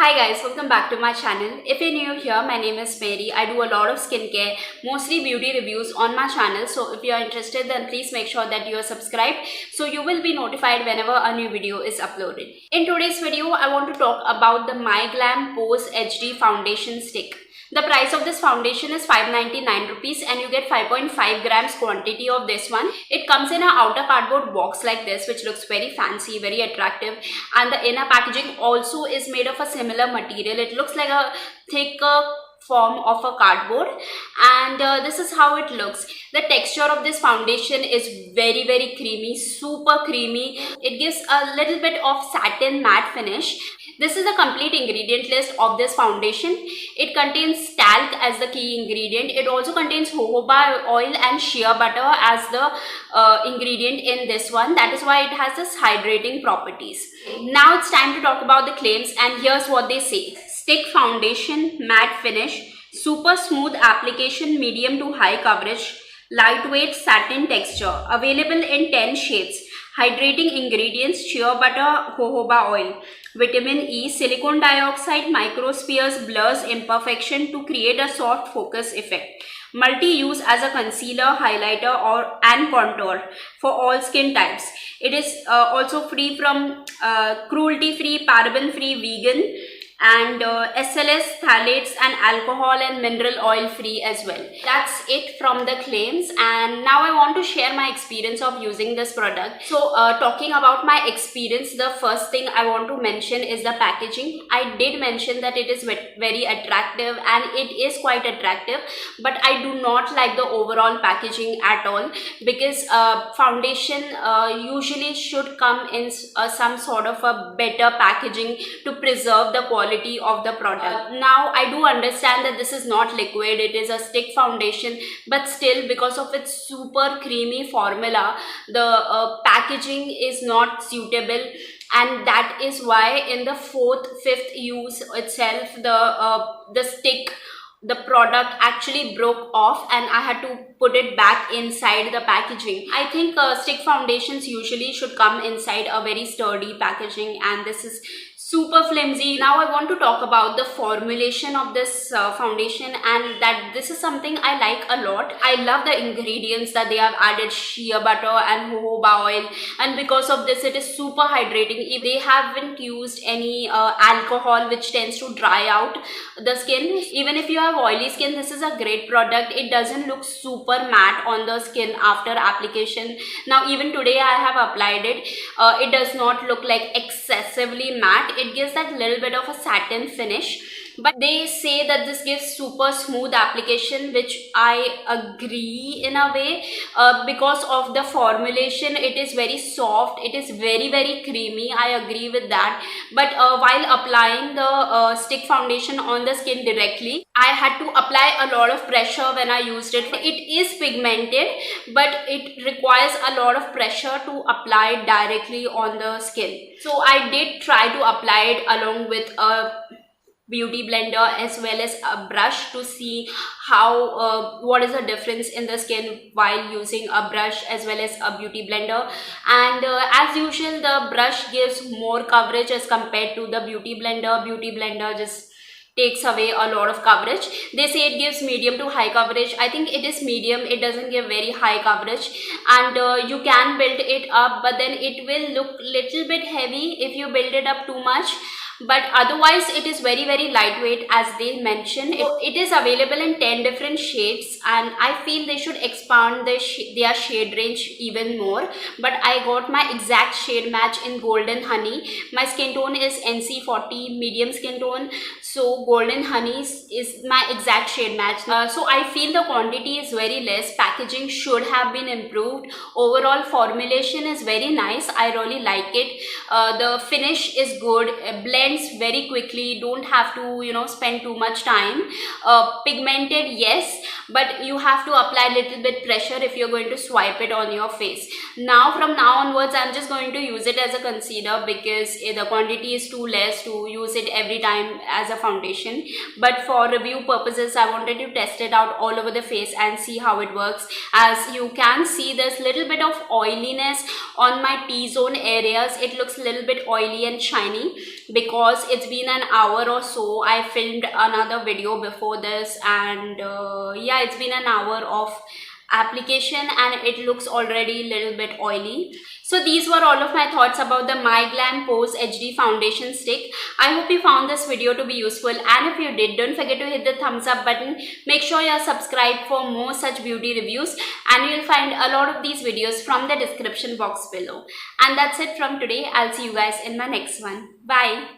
Hi guys, welcome back to my channel. If you're new here, my name is Mary. I do a lot of skincare, mostly beauty reviews on my channel. So if you're interested, then please make sure that you are subscribed so you will be notified whenever a new video is uploaded. In today's video, I want to talk about the My Glamm Pose HD Foundation Stick. The price of this foundation is 599 rupees and you get 5.5 grams quantity of this one. It comes in an outer cardboard box like this, which looks very fancy, very attractive, and the inner packaging also is made of a similar material. It looks like a thicker form of a cardboard, and this is how it looks. The texture of this foundation is very creamy, super creamy. It gives a little bit of satin matte finish. This is the complete ingredient list of this foundation. It contains talc as the key ingredient. It also contains jojoba oil and shea butter as the ingredient in this one. That is why it has this hydrating properties. Now it's time to talk about the claims, and here's what they say. Stick foundation, matte finish, super smooth application, medium to high coverage, lightweight satin texture, available in 10 shades. Hydrating ingredients: shea butter, jojoba oil, vitamin E, silicone dioxide, microspheres blurs imperfection to create a soft focus effect. Multi-use as a concealer, highlighter and contour for all skin types. It is also free from cruelty-free, paraben-free, vegan, and SLS, phthalates and alcohol and mineral oil free as well. That's it from the claims, and now I want to share my experience of using this product. So talking about my experience, the first thing I want to mention is the packaging. I did mention that it is very attractive, and it is quite attractive, but I do not like the overall packaging at all, because foundation usually should come in some sort of a better packaging to preserve the quality of the product. Now I do understand that this is not liquid, it is a stick foundation, but still, because of its super creamy formula, the packaging is not suitable, and that is why in the 4th, 5th use itself, the stick, the product actually broke off and I had to put it back inside the packaging. I think stick foundations usually should come inside a very sturdy packaging, and this is super flimsy. Now I want to talk about the formulation of this foundation, and that this is something I like a lot. I love the ingredients that they have added: shea butter and jojoba oil, and because of this it is super hydrating. If they haven't used any alcohol, which tends to dry out the skin. Even if you have oily skin, this is a great product. It doesn't look super matte on the skin after application. Now even today I have applied it. It does not look like excessively matte. It gives that little bit of a satin finish, but they say that this gives super smooth application, which I agree in a way, because of the formulation. It is very soft, it is very creamy. I agree with that, but while applying the stick foundation on the skin directly, I had to apply a lot of pressure when I used it. It is pigmented, but it requires a lot of pressure to apply it directly on the skin. So I did try to apply it along with a beauty blender as well as a brush to see how what is the difference in the skin while using a brush as well as a beauty blender. And as usual, the brush gives more coverage as compared to the beauty blender. Beauty blender just takes away a lot of coverage. They say it gives medium to high coverage. I think it is medium. It doesn't give very high coverage, and you can build it up, but then it will look little bit heavy if you build it up too much. But otherwise it is very lightweight, as they mention. It is available in 10 different shades, and I feel they should expand their shade range even more. But I got my exact shade match in Golden Honey. My skin tone is NC40, medium skin tone, so Golden Honey is my exact shade match. So I feel the quantity is very less. Packaging should have been improved. Overall formulation is very nice. I really like it. The finish is good. Blends very quickly. Don't have to spend too much time. Pigmented, yes, but you have to apply a little bit pressure if you're going to swipe it on your face. From now onwards, I'm just going to use it as a concealer, because the quantity is too less to use it every time as a foundation. But for review purposes, I wanted to test it out all over the face and see how it works. As you can see, there's little bit of oiliness on my T-zone areas. It looks a little bit oily and shiny because because it's been an hour or so. I filmed another video before this, and yeah, it's been an hour of application and it looks already a little bit oily. So these were all of my thoughts about the My Glamm Pose HD Foundation stick. I hope you found this video to be useful, and if you did, don't forget to hit the thumbs up button. Make sure you're subscribed for more such beauty reviews, and you'll find a lot of these videos from the description box below. And that's it from today. I'll see you guys in my next one. Bye.